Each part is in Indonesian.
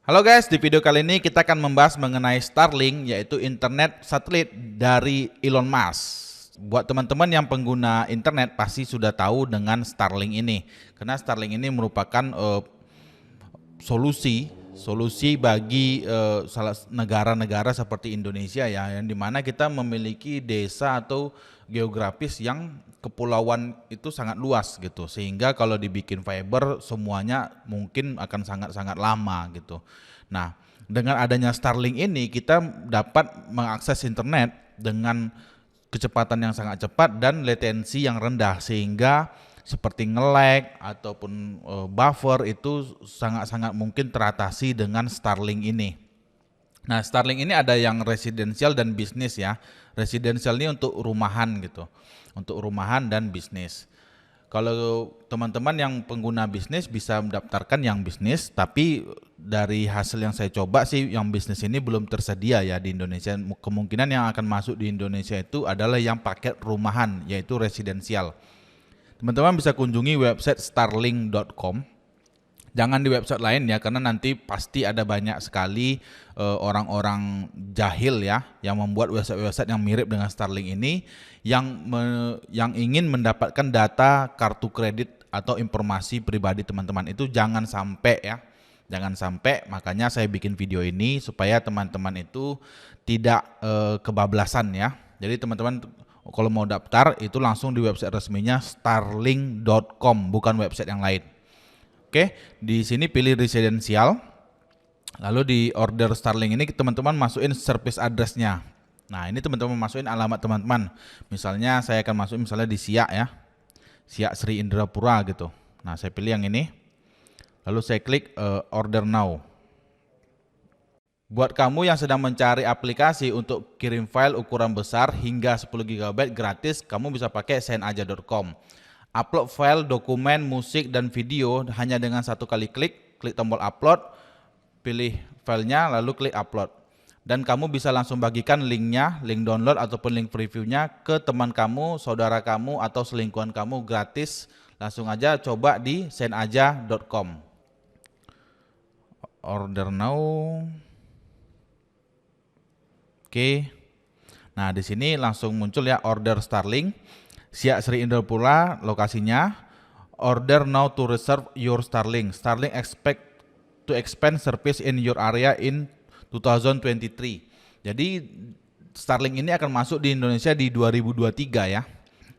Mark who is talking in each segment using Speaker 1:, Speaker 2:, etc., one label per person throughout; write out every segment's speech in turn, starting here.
Speaker 1: Halo guys, di video kali ini kita akan membahas mengenai Starlink, yaitu internet satelit dari Elon Musk. Buat teman-teman yang pengguna internet pasti sudah tahu dengan Starlink ini, karena Starlink ini merupakan solusi bagi negara-negara seperti Indonesia ya, yang dimana kita memiliki desa atau geografis yang kepulauan itu sangat luas gitu, sehingga kalau dibikin fiber semuanya mungkin akan sangat-sangat lama gitu. Nah, dengan adanya Starlink ini kita dapat mengakses internet dengan kecepatan yang sangat cepat dan latensi yang rendah, sehingga seperti nge-lag ataupun buffer itu sangat-sangat mungkin teratasi dengan Starlink ini. Nah, Starlink ini ada yang residensial dan bisnis ya. Residensial ini untuk rumahan gitu. Untuk rumahan dan bisnis. Kalau teman-teman yang pengguna bisnis bisa mendaftarkan yang bisnis, tapi dari hasil yang saya coba sih yang bisnis ini belum tersedia ya di Indonesia. Kemungkinan yang akan masuk di Indonesia itu adalah yang paket rumahan, yaitu residensial. Teman-teman bisa kunjungi website starlink.com. Jangan di website lain ya, karena nanti pasti ada banyak sekali orang-orang jahil ya yang membuat website-website yang mirip dengan Starlink ini yang ingin mendapatkan data kartu kredit atau informasi pribadi teman-teman. Itu jangan sampai ya. Jangan sampai, makanya saya bikin video ini supaya teman-teman itu tidak kebablasan ya. Jadi teman-teman kalau mau daftar itu langsung di website resminya starlink.com, bukan website yang lain. Oke, di sini pilih residensial. Lalu di order Starlink ini teman-teman masukin service address-nya. Nah, ini teman-teman masukin alamat teman-teman. Misalnya saya akan masukin misalnya di Siak ya. Siak Sri Indrapura gitu. Nah, saya pilih yang ini. Lalu saya klik order now. Buat kamu yang sedang mencari aplikasi untuk kirim file ukuran besar hingga 10 GB gratis, kamu bisa pakai sendaja.com. Upload file, dokumen, musik, dan video hanya dengan satu kali klik tombol upload, pilih filenya, lalu klik upload. Dan kamu bisa langsung bagikan linknya, link download ataupun link previewnya ke teman kamu, saudara kamu, atau selingkuhan kamu gratis. Langsung aja coba di sendaja.com. Order now. Oke. Nah, di sini langsung muncul ya order Starlink. Siak Sri Indrapura lokasinya. Order now to reserve your Starlink. Starlink expect to expand service in your area in 2023. Jadi Starlink ini akan masuk di Indonesia di 2023 ya.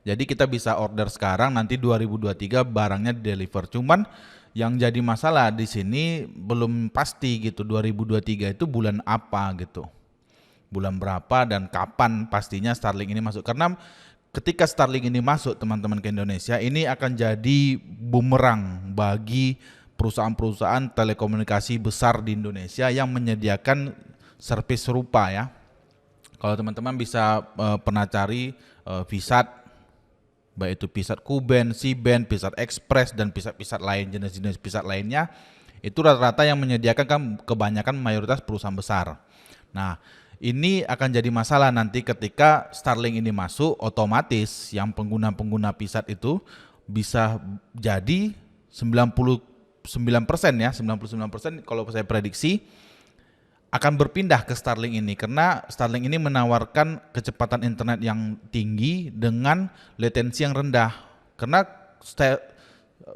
Speaker 1: Jadi kita bisa order sekarang, nanti 2023 barangnya deliver. Cuman yang jadi masalah di sini belum pasti gitu 2023 itu bulan apa gitu. Bulan berapa dan kapan pastinya Starlink ini masuk. Karena ketika Starlink ini masuk teman-teman ke Indonesia, ini akan jadi bumerang bagi perusahaan-perusahaan telekomunikasi besar di Indonesia yang menyediakan servis serupa ya. Kalau teman-teman bisa pernah cari Vsat, baik itu Vsat Kuben, C-band, Vsat Express, dan Vsat lain, jenis-jenis Vsat lainnya, itu rata-rata yang menyediakan kan kebanyakan mayoritas perusahaan besar. Nah, ini akan jadi masalah nanti ketika Starlink ini masuk, otomatis yang pengguna-pengguna Vsat itu bisa jadi 99% ya, 99% kalau saya prediksi akan berpindah ke Starlink ini, karena Starlink ini menawarkan kecepatan internet yang tinggi dengan latensi yang rendah. Karena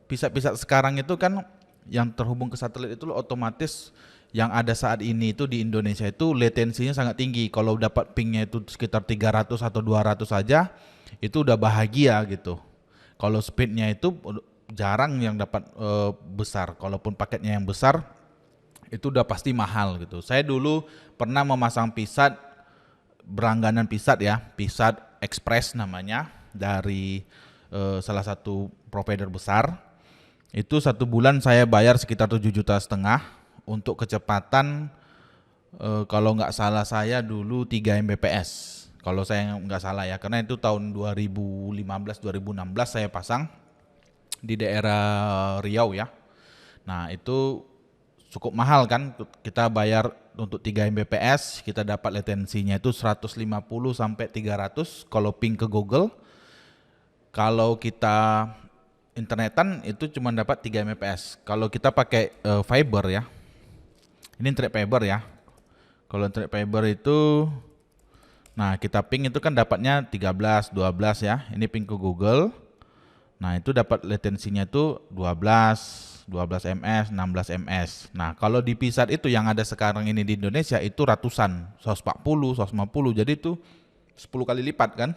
Speaker 1: Vsat sekarang itu kan yang terhubung ke satelit itu otomatis yang ada saat ini itu di Indonesia itu latensinya sangat tinggi. Kalau dapat pingnya itu sekitar 300 atau 200 saja itu udah bahagia gitu. Kalau speednya itu jarang yang dapat besar. Kalaupun paketnya yang besar itu udah pasti mahal gitu. Saya dulu pernah memasang Vsat, berlangganan Vsat ya, Vsat Express namanya, dari salah satu provider besar. Itu satu bulan saya bayar sekitar 7,5 juta untuk kecepatan kalau nggak salah saya dulu 3 Mbps. Kalau saya nggak salah ya, karena itu tahun 2015-2016 saya pasang di daerah Riau ya. Nah, itu cukup mahal kan, kita bayar untuk 3 Mbps, kita dapat latensinya itu 150 sampai 300 kalau ping ke Google. Kalau kita internetan itu cuma dapat 3 Mbps. Kalau kita pakai fiber ya, Ini thread fiber ya. Kalau thread fiber itu, nah kita ping itu kan dapatnya 13, 12 ya. Ini ping ke Google. Nah itu dapat latensinya itu 12 ms, 16 ms. Nah kalau di Psat itu yang ada sekarang ini di Indonesia itu ratusan, 140, 150, jadi itu 10 kali lipat kan.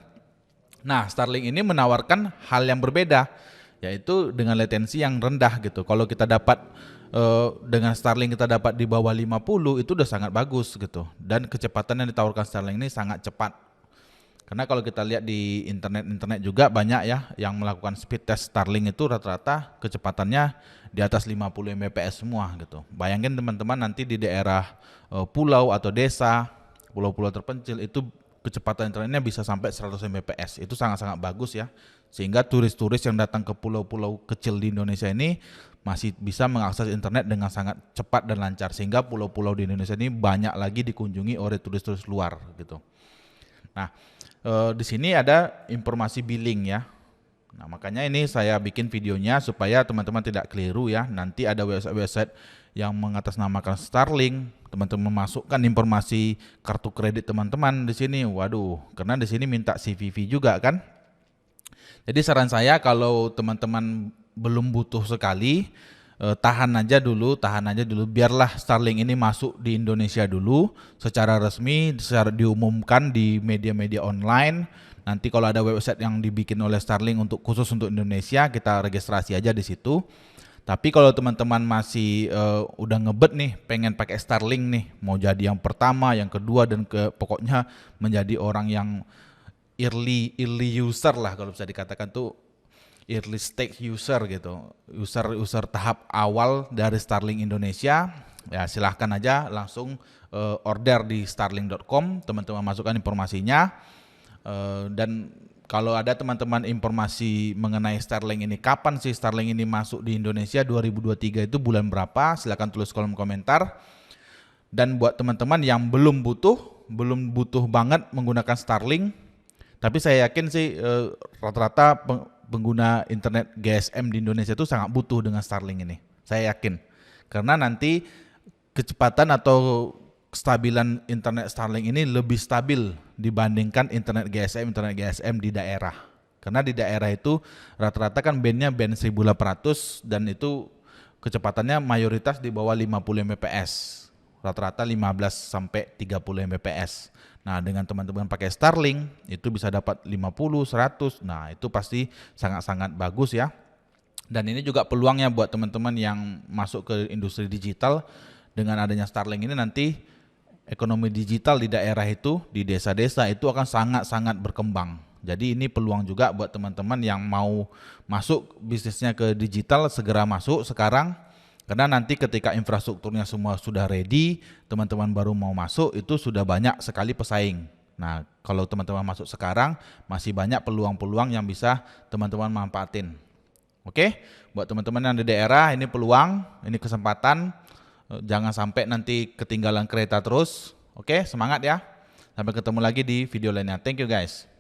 Speaker 1: Nah Starlink ini menawarkan hal yang berbeda, yaitu dengan latensi yang rendah gitu. Kalau kita dapat dengan Starlink kita dapat di bawah 50 itu udah sangat bagus gitu. Dan kecepatan yang ditawarkan Starlink ini sangat cepat. Karena kalau kita lihat di internet juga banyak ya yang melakukan speed test Starlink itu rata-rata kecepatannya di atas 50 Mbps semua gitu. Bayangin teman-teman nanti di daerah pulau atau desa, pulau-pulau terpencil itu kecepatan internetnya bisa sampai 100 Mbps. Itu sangat-sangat bagus ya. Sehingga turis-turis yang datang ke pulau-pulau kecil di Indonesia ini masih bisa mengakses internet dengan sangat cepat dan lancar. Sehingga pulau-pulau di Indonesia ini banyak lagi dikunjungi oleh turis-turis luar gitu. Nah, di sini ada informasi billing ya. Nah, makanya ini saya bikin videonya supaya teman-teman tidak keliru ya. Nanti ada website yang mengatasnamakan Starlink, teman-teman masukkan informasi kartu kredit teman-teman di sini. Waduh, karena di sini minta CVV juga kan. Jadi saran saya kalau teman-teman belum butuh sekali, tahan aja dulu, biarlah Starlink ini masuk di Indonesia dulu secara resmi, secara diumumkan di media-media online. Nanti kalau ada website yang dibikin oleh Starlink khusus untuk Indonesia, kita registrasi aja di situ. Tapi kalau teman-teman masih udah ngebet nih, pengen pakai Starlink nih, mau jadi yang pertama, yang kedua, dan pokoknya menjadi orang yang early user lah kalau bisa dikatakan tuh, early stage user gitu, user tahap awal dari Starlink Indonesia, ya silahkan aja langsung order di starlink.com, teman-teman masukkan informasinya. Dan kalau ada teman-teman informasi mengenai Starlink ini, kapan sih Starlink ini masuk di Indonesia 2023 itu bulan berapa, silahkan tulis kolom komentar. Dan buat teman-teman yang belum butuh banget menggunakan Starlink, tapi saya yakin sih rata-rata pengguna internet GSM di Indonesia itu sangat butuh dengan Starlink ini. Saya yakin. Karena nanti kecepatan atau kestabilan internet Starlink ini lebih stabil dibandingkan internet GSM di daerah. Karena di daerah itu rata-rata kan bandnya band 1800 dan itu kecepatannya mayoritas di bawah 50 Mbps. Rata-rata 15 sampai 30 Mbps. Nah, dengan teman-teman pakai Starlink itu bisa dapat 50, 100. Nah, itu pasti sangat-sangat bagus ya. Dan ini juga peluangnya buat teman-teman yang masuk ke industri digital. Dengan adanya Starlink ini nanti ekonomi digital di daerah itu, di desa-desa itu akan sangat-sangat berkembang. Jadi ini peluang juga buat teman-teman yang mau masuk bisnisnya ke digital, segera masuk sekarang. Karena nanti ketika infrastrukturnya semua sudah ready, teman-teman baru mau masuk, itu sudah banyak sekali pesaing. Nah, kalau teman-teman masuk sekarang, masih banyak peluang-peluang yang bisa teman-teman manfaatin. Oke, buat teman-teman yang di daerah, ini peluang, ini kesempatan. Jangan sampai nanti ketinggalan kereta terus. Oke, semangat ya. Sampai ketemu lagi di video lainnya. Thank you guys.